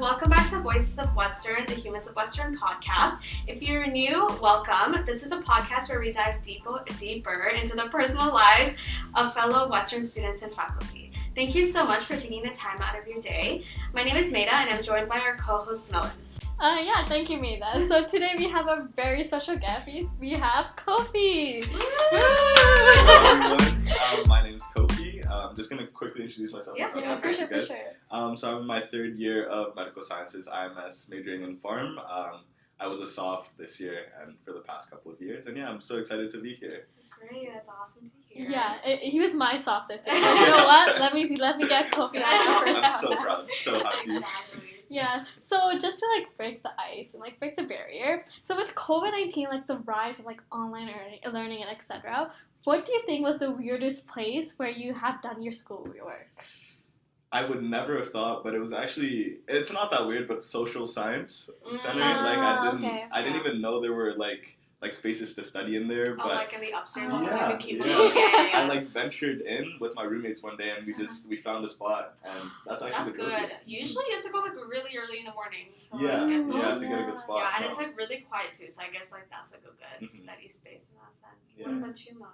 welcome back to Voices of Western, the Humans of Western podcast. If you're new, welcome. This is a podcast where we dive deeper into the personal lives of fellow Western students and faculty. Thank you so much for taking the time out of your day. My name is Medha, and I'm joined by our co-host, Milan. Thank you, Medha. So today we have a very special guest. We have Kofi. Hello, everyone. My name is Kofi. I'm just going to quickly introduce myself. For sure. So I'm in my third year of medical sciences, IMS, majoring in pharm. I was a Soph this year and for the past couple of years. And I'm so excited to be here. Great, that's awesome to hear. Yeah, he was my Soph this year. But you know what? Let me get Kofi on our first podcast. I'm so proud. So happy. Exactly. Yeah, so just to break the ice and break the barrier. So with COVID-19, the rise of online learning and etc., what do you think was the weirdest place where you have done your schoolwork? I would never have thought, but it was actually, it's not that weird, but social science center. I didn't even know there were spaces to study in there. But in the upstairs, the cubicle. Yeah. I ventured in with my roommates one day, and we found a spot, and that's actually the good. Usually you have to go really early in the morning. To get a good spot. Yeah, and it's really quiet too, so I guess that's a good study space in that sense. Yeah. What about you, Mon?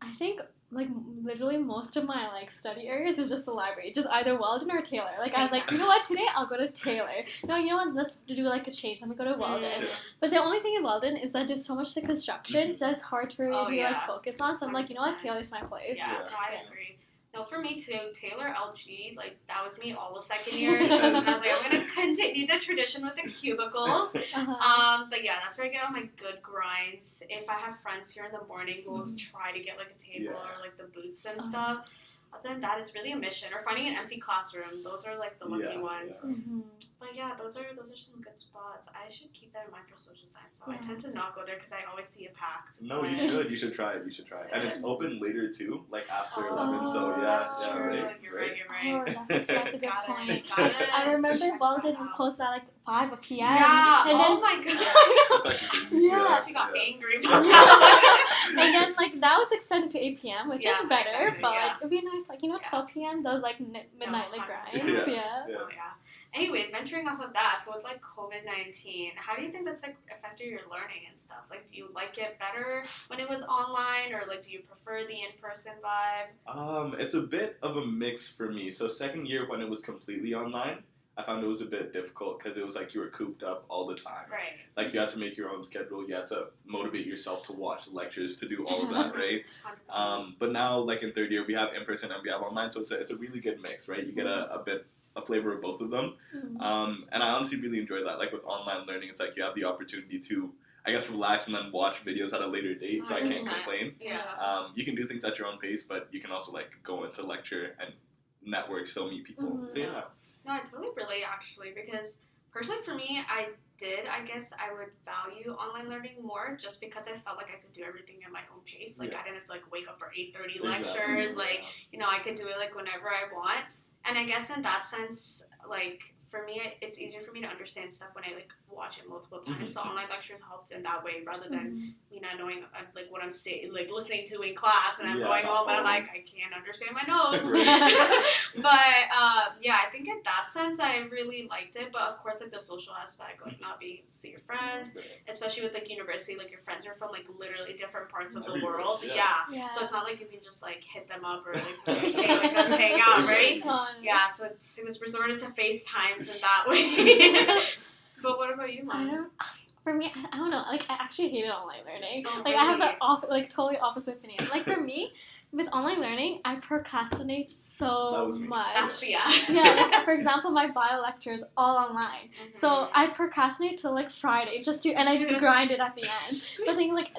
I think literally most of my study areas is just the library, just either Weldon or Taylor. I was you know what, today I'll go to Taylor. No, you know what, let's do a change. Let me go to Weldon. Yeah. But the only thing in Weldon is that there's so much to construction that it's hard for me to focus on. So I'm you know what, Taylor's my place. Yeah, no, I agree. No, for me too, Taylor LG, that was me all of second year. And I was I'm going to continue the tradition with the cubicles. But yeah, that's where I get all my good grinds. If I have friends here in the morning who will try to get a table or the boots and stuff, other than that, it's really a mission. Or finding an empty classroom. Those are the lucky ones. Yeah. But yeah, those are some good spots. I should keep that in mind for social science. So I tend to not go there because I always see it packed. No, you should. You should try it. And it's open later too, after 11. So that's true. Right. You're right. Oh, that's a good point. I remember Weldon was closed at 5 p.m. Yeah. And then, my god. That's actually crazy. Yeah. She got angry about that. And then that was extended to 8 p.m., which is better. Exactly, but it'd be nice, 12 p.m. Those midnight grinds. Yeah. Anyways, venturing off of that, so it's COVID-19. How do you think that's affected your learning and stuff? Do you like it better when it was online, or do you prefer the in-person vibe? It's a bit of a mix for me. So second year when it was completely online, I found it was a bit difficult because it was you were cooped up all the time. Right. You had to make your own schedule. You had to motivate yourself to watch the lectures, to do all of that, right? But now, in third year, we have in-person and we have online, so it's a really good mix, right? You get a flavor of both of them. And I honestly really enjoy that. With online learning, it's you have the opportunity to, I guess, relax and then watch videos at a later date, so I can't complain. Yeah. You can do things at your own pace, but you can also go into lecture and network, still meet people. So yeah. No, I totally relate actually, because personally for me, I guess I would value online learning more just because I felt I could do everything at my own pace. I didn't have to wake up for 8:30 lectures. I could do it whenever I want. And I guess in that sense, for me, it's easier for me to understand stuff when I watch it multiple times. So online lectures helped in that way, rather than me not knowing what I'm saying, listening to in class, and I'm going home and I'm I can't understand my notes. But I think in that sense I really liked it. But of course, the social aspect, not being to see your friends, especially with university, your friends are from literally different parts of the world. Yeah. So it's not you can just hit them up or hey, let's hang out, right? Yeah. So it was resorted to FaceTimes in that way. But what about you, Mom? For me, I don't know. I actually hated online learning. Really? I have the totally opposite opinion. For me, with online learning, I procrastinate so much. Yeah, for example, my bio lecture is all online. So I procrastinate till Friday and I just grind it at the end. But thing with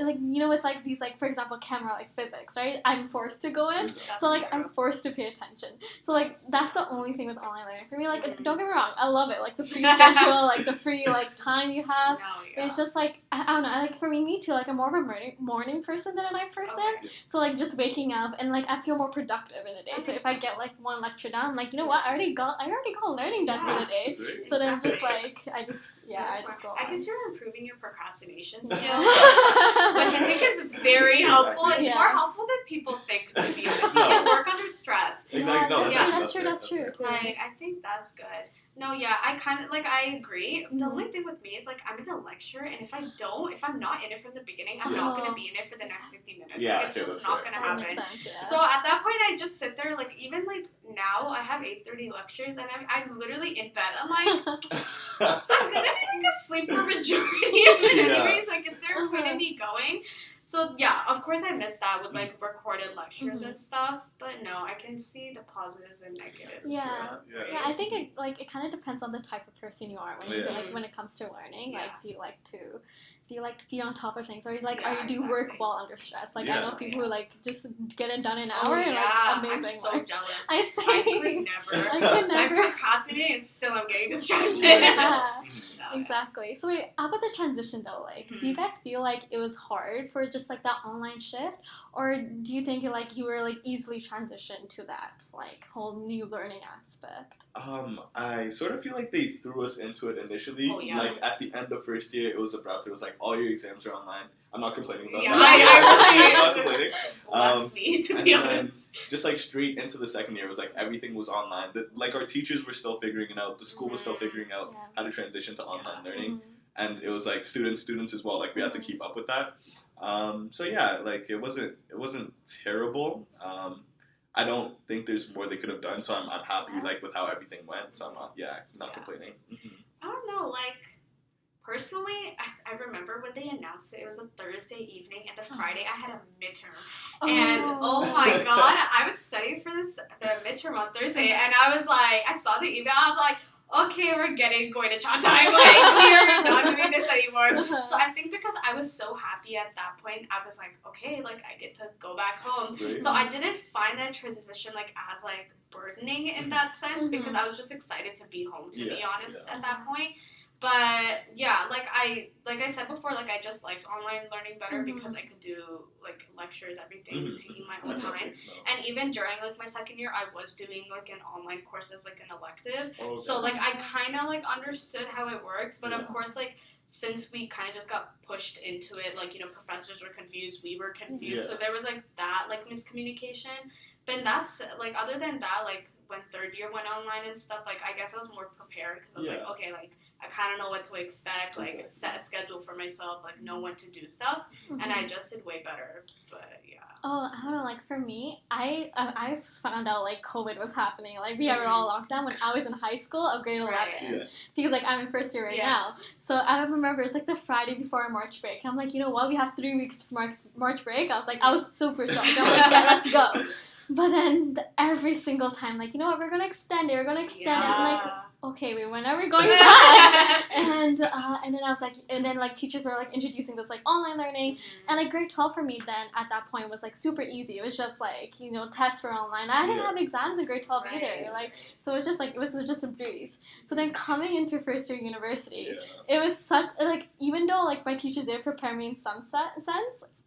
these for example, camera physics, right? I'm forced to go in. So I'm forced to pay attention. So that's the only thing with online learning. For me, don't get me wrong, I love it. The free schedule, the free time you have. It's just I don't know, for me too, I'm more of a morning person than a night person. So just waking up and I feel more productive in the day. So if I get one lecture done, I'm you know what, I already got learning done for the day. So then I just go on. I guess you're improving your procrastination skills, which I think is very helpful. It's more helpful than people think, to be honest. You can work under stress. Exactly. That's true. I think that's good. No, yeah, I kind of, like, I agree. The only thing with me is, like, I'm in a lecture, and if I'm not in it from the beginning, I'm not going to be in it for the next 15 minutes. Yeah, like, it's just not going to happen. Makes sense, yeah. So at that point, I just sit there, like, even, like, now, I have 8:30 lectures, and I'm literally in bed. I'm like, I'm going to be, like, asleep for majority of it anyways. Like, is there a point in me going? So, yeah, of course I miss that with, like, recorded lectures and stuff. But, no, I can see the positives and negatives. Yeah, I think it kind of depends on the type of person you are when it comes to learning. Like, do you like to be on top of things, or do you work well under stress? Like, I know people who, like, just get it done in an hour and, like, amazing. I'm so jealous. I could never. I procrastinate and still I'm getting distracted. Exactly. So wait, how about the transition though? Like, do you guys feel like it was hard for just like that online shift, or do you think you were like easily transitioned to that like whole new learning aspect? I sort of feel like they threw us into it initially. Like at the end of first year, it was abrupt. It was like all your exams are online. I'm not complaining about that. I'm not complaining. Bless me, to be honest. Just like straight into the second year, it was like everything was online. Like our teachers were still figuring it out. The school was still figuring out how to transition to online learning, and it was like students as well. Like we had to keep up with that. So yeah, like it wasn't terrible. I don't think there's more they could have done. So I'm happy like with how everything went. So I'm not complaining. I don't know, like. Personally, I remember when they announced it was a Thursday evening, and the Friday I had a midterm. And, oh my god, I was studying for the midterm on Thursday, and I was like, I saw the email, I was like, okay, we're going to Chan time, like, we are not doing this anymore. So I think because I was so happy at that point, I was like, okay, like, I get to go back home. So I didn't find that transition, like, as, like, burdening in that sense, because I was just excited to be home, to be honest, at that point. But yeah, like I said before, like I just liked online learning better because I could do like lectures, everything, taking my own time. And even during like my second year, I was doing like an online course as like an elective. So like I kind of like understood how it worked, but of course like since we kind of just got pushed into it, like, you know, professors were confused, we were confused, so there was like that like miscommunication. But that's like other than that, like when third year went online and stuff, like I guess I was more prepared because I was like, okay, like I kind of know what to expect, like set a schedule for myself, like know when to do stuff, and I just did way better. But yeah. Oh, I don't know. Like for me, I found out like COVID was happening. Like we were all locked down when I was in high school, of grade 11, because like I'm in first year now. So I remember it's like the Friday before our March break. And I'm like, you know what? We have 3 weeks March break. I was super stoked. I'm like, yeah, let's go. But then every single time, like, you know what? We're gonna extend it. I'm like, okay, when are we going back? and then I was like, and then like teachers were like introducing this like online learning, and like grade 12 for me then at that point was like super easy. It was just like, you know, tests were online. I didn't have exams in grade 12 either. Like, so it was just a breeze. So then coming into first year university, it was such like, even though like my teachers did prepare me in some sense,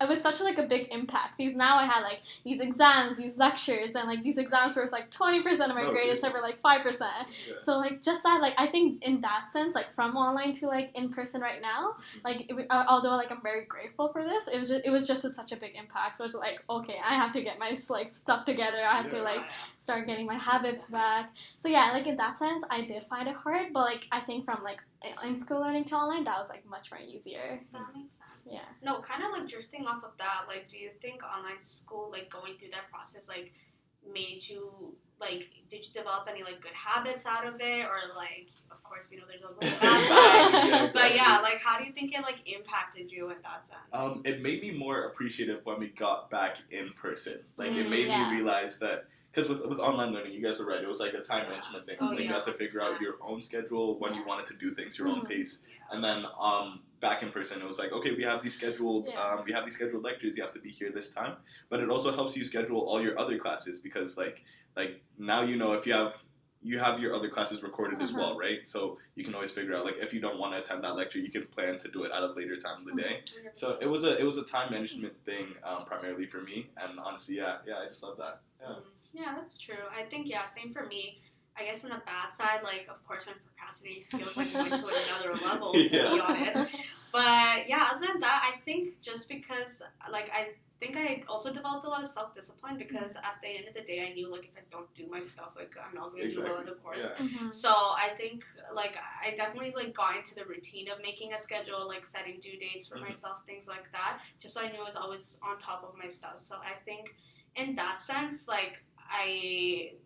it was such like a big impact because now I had like these exams, these lectures, and like these exams were like 20% of my grade instead of like 5%. So like just that, like I think in that sense, like from online to like in person right now, like although like I'm very grateful for this, it was just such a big impact. So it's like, okay, I have to get my like stuff together. I have to like start getting my habits back. So yeah, like in that sense, I did find it hard, but like I think from like in school learning to online, that was like much more easier. That makes sense. Yeah. No, kind of like drifting off of that, like do you think online school, like going through that process, like made you like, did you develop any like good habits out of it, or like, of course, you know, there's also the bad side, but yeah, like how do you think it like impacted you in that sense? It made me more appreciative when we got back in person. Like it made me realize that. Because with online learning, you guys were right, it was like a time management thing. Like you had to figure out your own schedule, when you wanted to do things, your own pace. And then back in person, it was like, okay, we have these scheduled lectures, you have to be here this time. But it also helps you schedule all your other classes because like now you know if you have your other classes recorded as well, right? So you can always figure out like if you don't want to attend that lecture, you can plan to do it at a later time of the day. So it was a time management thing primarily for me, and honestly, I just love that. Yeah, that's true. I think, same for me. I guess on the bad side, like, of course, my procrastinating skills, like, went to another level, to be honest. But, yeah, other than that, I think just because, like, think I also developed a lot of self-discipline because at the end of the day, I knew, like, if I don't do my stuff, like, I'm not going to do well in the course. Mm-hmm. So I think, like, I definitely, like, got into the routine of making a schedule, like, setting due dates for myself, things like that, just so I knew I was always on top of my stuff. So I think in that sense, like,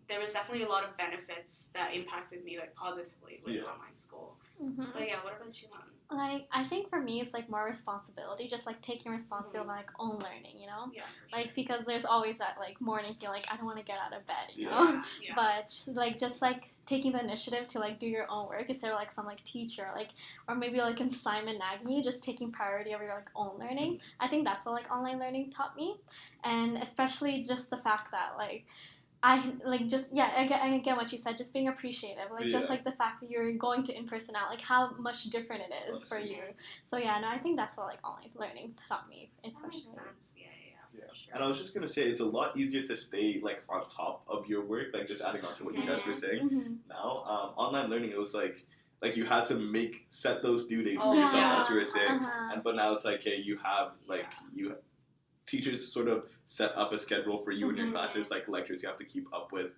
there was definitely a lot of benefits that impacted me, like, positively with online school. Mm-hmm. But yeah, what about you, Mom? Like, I think for me, it's, like, more responsibility, just, like, taking responsibility of, like, own learning, you know? Yeah, like, because there's always that, like, morning feel like, I don't want to get out of bed, you know? Yeah. But, like, just, like, taking the initiative to, like, do your own work instead of, like, some, like, teacher, like, or maybe, like, assignment nagging you, just taking priority over your, like, own learning. I think that's what, like, online learning taught me. And especially just the fact that, like, I get what you said, just being appreciative, like, just, like, the fact that you're going to in-person out, like, how much different it is for you. So, yeah, no, I think that's what, like, online learning taught me, especially. That makes sense. Yeah. Sure. And I was just going to say, it's a lot easier to stay, like, on top of your work, like, just adding on to what you guys were saying. Mm-hmm. Now, online learning, it was, like, you had to set those due dates for yourself, as you were saying. But now it's like, hey, you have, like, teachers sort of set up a schedule for you in your classes, like lectures you have to keep up with,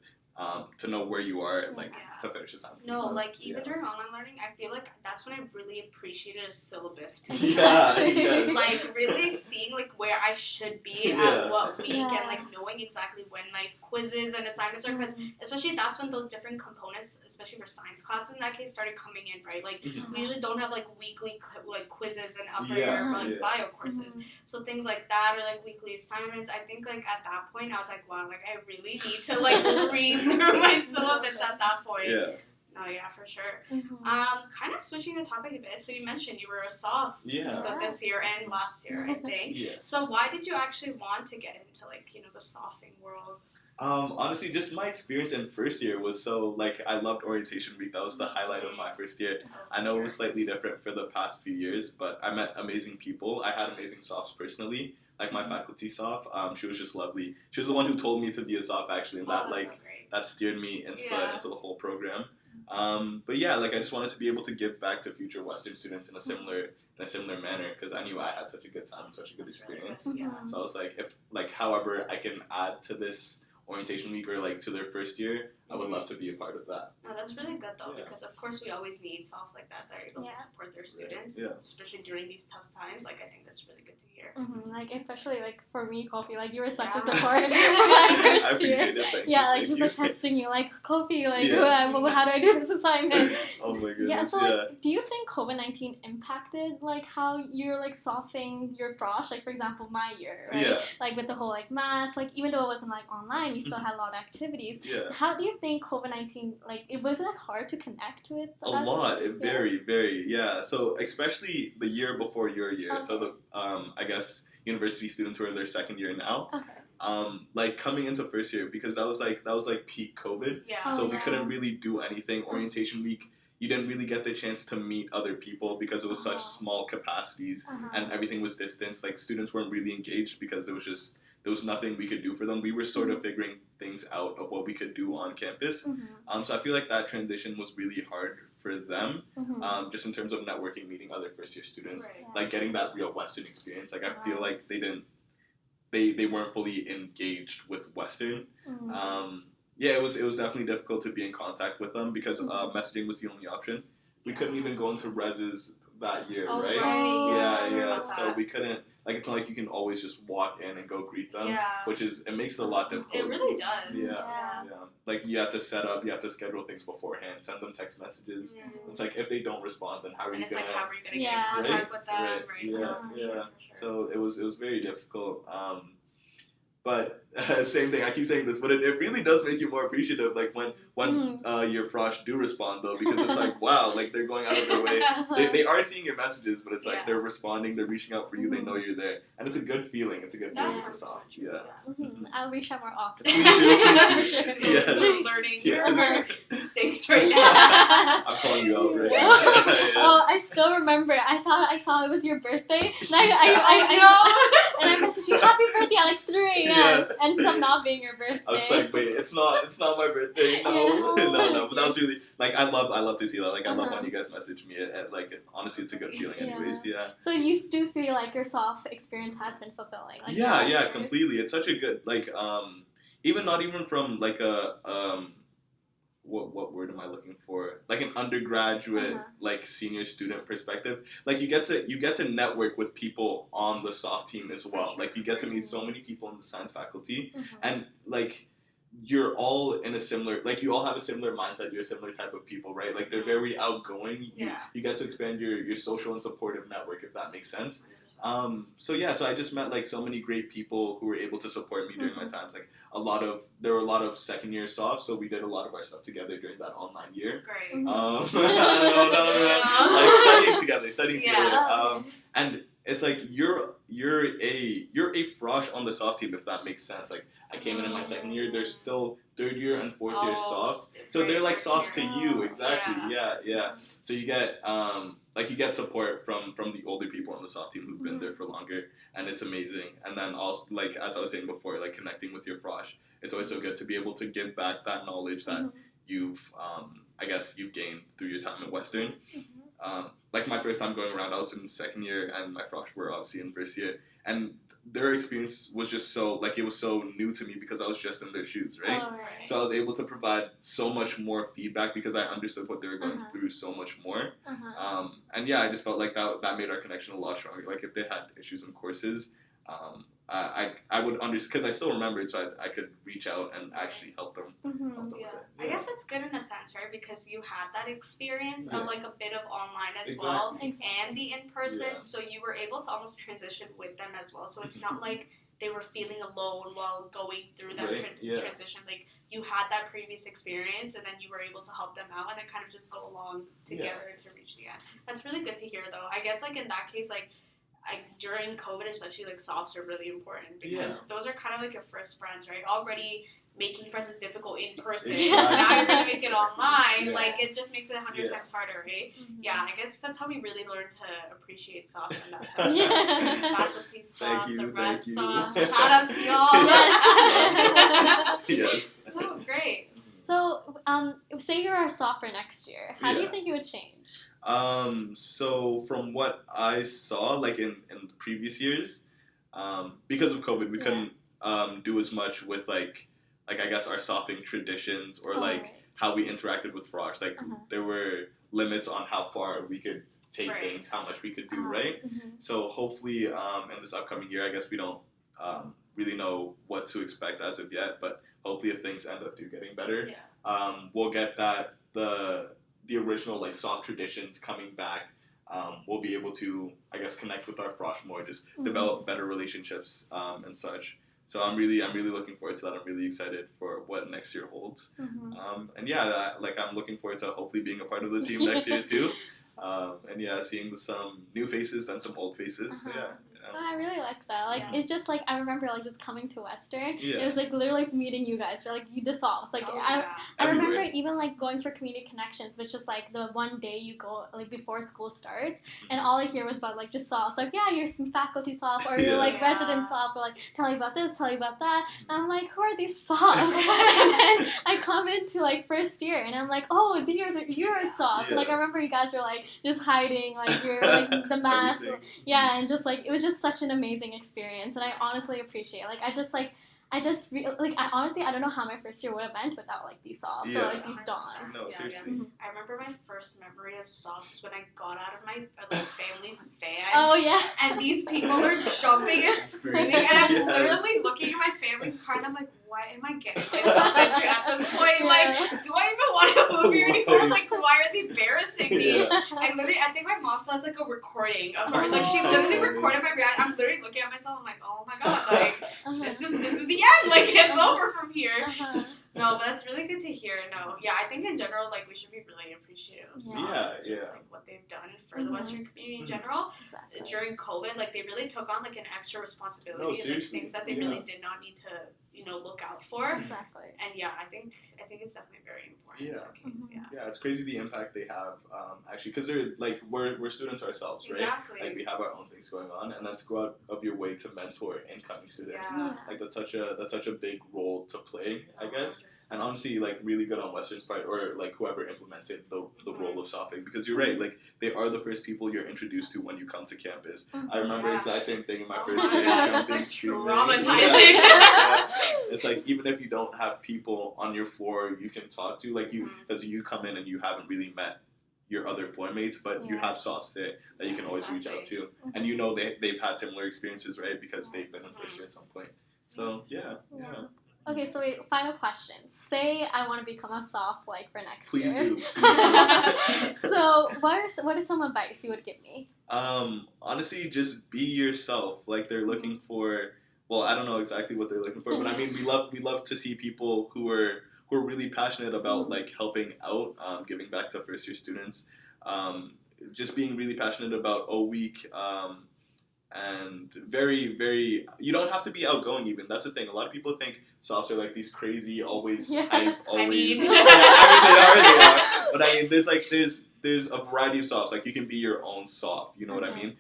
to know where you are, like, to finish assignments. No, like, even during online learning, I feel like that's when I really appreciated a syllabus too. Yes. Like, really seeing, like, where I should be at what week, and, like, knowing exactly when my quizzes and assignments are, because especially that's when those different components, especially for science classes in that case, started coming in, right? Like, we usually don't have, like, weekly, like, quizzes and upper year, like, bio courses. So things like that, or, like, weekly assignments, I think, like, at that point, I was like, wow, like, I really need to, like, read through my syllabus at that point. Yeah. Oh, yeah, for sure. Kind of switching the topic a bit. So you mentioned you were a Soph so this year and last year, I think. Yes. So why did you actually want to get into, like, you know, the Soph-ing world? Honestly, just my experience in first year was so, like, I loved orientation week. That was the highlight of my first year. I know it was slightly different for the past few years, but I met amazing people. I had amazing Sophs personally. Like, my faculty Soph, she was just lovely. She was the one who told me to be a Soph, actually, and that steered me into the whole program. But yeah, like, I just wanted to be able to give back to future Western students in a similar manner, because I knew I had such a good time and such a good experience. So I was like, if, like, however I can add to this orientation week or, like, to their first year, I would love to be a part of that. Oh, that's really good, though, because, of course, we always need Sophs like that are able to support their students, especially during these tough times. Like, I think that's really good to hear. Like, especially, like, for me, Kofi, like, you were such a support for my first year. I appreciate it. Thank like, just, like, texting you, like, Kofi, like, how do I do this assignment? Oh, my goodness, Yeah, so, like, do you think COVID-19 impacted, like, how you're, like, Sophing your frosh? Like, for example, my year, right? Yeah. Like, with the whole, like, mask, like, even though it wasn't, like, online, we still had a lot of activities. Yeah. How do you think COVID-19, like, was it hard to connect with us? A lot. Very, yeah. So, especially the year before your year. So, the, I guess, university students who are in their second year now. Like, coming into first year, because that was like peak COVID. So we couldn't really do anything. Orientation week, you didn't really get the chance to meet other people because it was such small capacities and everything was distance. Like, students weren't really engaged because there was nothing we could do for them. We were sort of figuring things out of what we could do on campus. So I feel like that transition was really hard for them, just in terms of networking, meeting other first year students, like getting that real Western experience. Like, I feel like they weren't fully engaged with Western. It was definitely difficult to be in contact with them because messaging was the only option. We couldn't even go into reses that year, right? So we couldn't, like, it's not like you can always just walk in and go greet them, it makes it a lot difficult. It really does. Yeah. Like, you have to schedule things beforehand, send them text messages. It's like, if they don't respond, then how are you gonna get in contact with them? Sure. So it was very difficult. But same thing, I keep saying this, but it really does make you more appreciative, like, when your frosh do respond, though, because it's like, wow, like, they're going out of their way. They are seeing your messages, but it's like they're responding, they're reaching out for you, they know you're there. And it's a good feeling. It's a good feeling to Soph. I'll reach out more often. Please do. So learning your things right now. I'm calling you out right now. Oh, I still remember. I thought I saw it was your birthday. And I messaged you, happy birthday at like 3 a.m. Yeah. And some not being your birthday. I was like, wait, it's not my birthday. No. No. But that was really, like, I love to see that. Like, I love when you guys message me. Like, honestly, it's a good feeling anyways. Yeah. So you do feel like your Soph experience has been fulfilling? Like, yeah, completely. It's such a good, like, not even from, like, a, what word am I looking for? Like an undergraduate, like senior student perspective. Like you get to network with people on the Soph team as well. Like you get to meet so many people in the science faculty, and like you're all in a similar, like you all have a similar mindset. You're a similar type of people, right? Like they're very outgoing. You get to expand your social and supportive network, if that makes sense. So I just met like so many great people who were able to support me during my times. Like there were a lot of second year Soph, so we did a lot of our stuff together during that online year. Great. No. Like studying together. And it's like you're a frosh on the Soph team, if that makes sense. Like I came in my second year, there's still third year and fourth year Sophs. So they're like Sophs to you, exactly. Yeah. So you get you get support from the older people on the Soph team who've been there for longer, and it's amazing. And then also, like as I was saying before, like connecting with your frosh, it's always so good to be able to give back that knowledge that you've you've gained through your time at Western. Like my first time going around, I was in second year, and my frosh were obviously in first year, and their experience was just so, like, it was so new to me because I was just in their shoes, right? So I was able to provide so much more feedback because I understood what they were going through so much more. And yeah, I just felt like that made our connection a lot stronger. Like, if they had issues in courses, I would understand, because I still remembered, so I could reach out and actually help them. With it. I guess that's good in a sense, right? Because you had that experience of like a bit of online as well, and the in-person, so you were able to almost transition with them as well. So it's not like they were feeling alone while going through that transition. Like you had that previous experience, and then you were able to help them out, and then kind of just go along together to reach the end. That's really good to hear, though. I guess like in that case, like. During COVID, especially, like, Sophs are really important because those are kind of like your first friends, right? Already making friends is difficult in person. Now you're going to make it online. Like, it just makes it 100 times harder, right? I guess that's how we really learn to appreciate Sophs in that sense. Faculty Sophs, the rest Sophs. Shout out to y'all. Yes. Oh, great. So, say you're a Soph for next year. How do you think it would change? So from what I saw, like in the previous years, because of COVID, we couldn't do as much with like I guess our Soph-ing traditions or how we interacted with frosh. Like there were limits on how far we could take things, how much we could do, right? So hopefully in this upcoming year, I guess we don't really know what to expect as of yet, but hopefully if things end up getting better, we'll get the original like Soph traditions coming back. We'll be able to, I guess, connect with our frosh more, just develop better relationships and such. So I'm really looking forward to that. I'm really excited for what next year holds. And I'm looking forward to hopefully being a part of the team next year too. And seeing some new faces and some old faces. So Oh, I really like that. Like, it's just like, I remember like just coming to Western. It was like literally meeting you guys for like the Sophs. Like, I remember even like going for community connections, which is like the one day you go like before school starts, and all I hear was about like just Sophs. Like, you're some faculty Soph, or you're like resident Soph, or like tell you about this, tell you about that. And I'm like, who are these Sophs? And then I come into like first year, and I'm like, oh, you're a Soph. And like I remember you guys were like just hiding, like you're like the mask, and just like it was just such an amazing experience, and I honestly appreciate it. Like I honestly, I don't know how my first year would have went without like these Sophs or like these dons. No, seriously. I remember my first memory of Sophs was when I got out of my family's van. Oh yeah. And these people were jumping and screaming, and I'm literally looking at my family's car, and I'm like, what am I getting myself into at this point? Like, do I even want to move here anymore? Like, why are they embarrassing me? And literally, I think my mom still has like a recording of her. Like, she literally recorded my reaction. I'm literally looking at myself. I'm like, oh my god, like this is the end. Like, it's over from here. No, but that's really good to hear. No, I think in general, like, we should be really appreciative of Sophs, just like what they've done for the Western community in general. During COVID, like, they really took on like an extra responsibility, like things that they really did not need to look out for. Exactly. And yeah, I think it's definitely very important. Yeah. In that case. Mm-hmm. Yeah, it's crazy the impact they have. Actually, because they're like we're students ourselves, right? Exactly. Like we have our own things going on, and then to go out of your way to mentor incoming students, like that's such a big role to play, I guess. 100%. And honestly, like really good on Western's part, or like whoever implemented the role of Soph-ing, because you're right, like they are the first people you're introduced to when you come to campus. I remember the exact same thing in my first year. That's like traumatizing. It's like even if you don't have people on your floor you can talk to, like because you come in and you haven't really met your other floor mates, but you have Sophs there that you can always reach out to, and they've had similar experiences, right? Because they've been in first year at some point. So yeah. Okay, so wait, final question. Say I want to become a Soph for next Please year. Do. So what is some advice you would give me? Honestly, just be yourself. Like they're looking for. Well, I don't know exactly what they're looking for, but I mean, we love to see people who are really passionate about like helping out, giving back to first year students, just being really passionate about O Week. And very, very, you don't have to be outgoing even. That's the thing. A lot of people think Sophs are like these crazy, always hype, always. They are. But I mean, there's a variety of Sophs. Like you can be your own Soph. You know what I mean?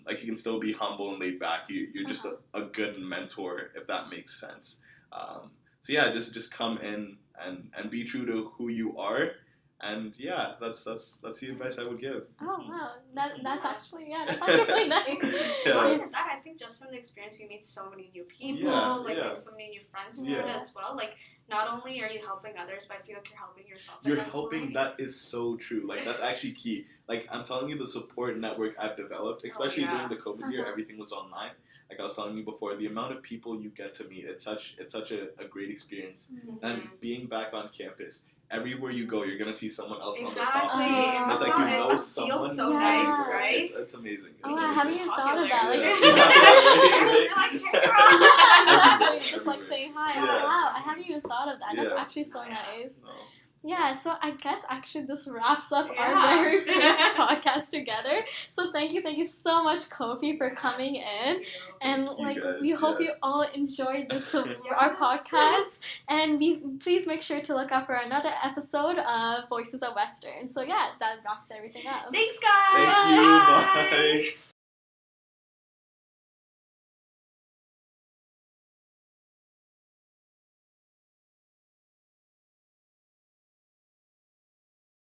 Like you can still be humble and laid back. You're just a good mentor, if that makes sense. So yeah, just come in and be true to who you are. And yeah, that's the advice I would give. Oh wow, that's actually really nice. Not even that, I think just in the experience you meet so many new people, make so many new friends through it as well. Like not only are you helping others, but I feel like you're helping yourself. You're helping. That is so true. Like that's actually key. Like I'm telling you, the support network I've developed, especially during the COVID year, everything was online. Like I was telling you before, the amount of people you get to meet, it's such a great experience. And being back on campus. Everywhere you go, you're gonna see someone else on the Soph team. It's like you know someone. Feels so nice, right? It's amazing. I haven't even thought of that. Like, just like saying hi. Yeah. Wow, I haven't even thought of that. That's actually so nice. No. Yeah, so I guess actually this wraps up our very first podcast together. So thank you so much, Kofi, for coming in. And we hope you all enjoyed this our podcast. And please make sure to look out for another episode of Voices of Western. So yeah, that wraps everything up. Thanks, guys. Thank you. Bye.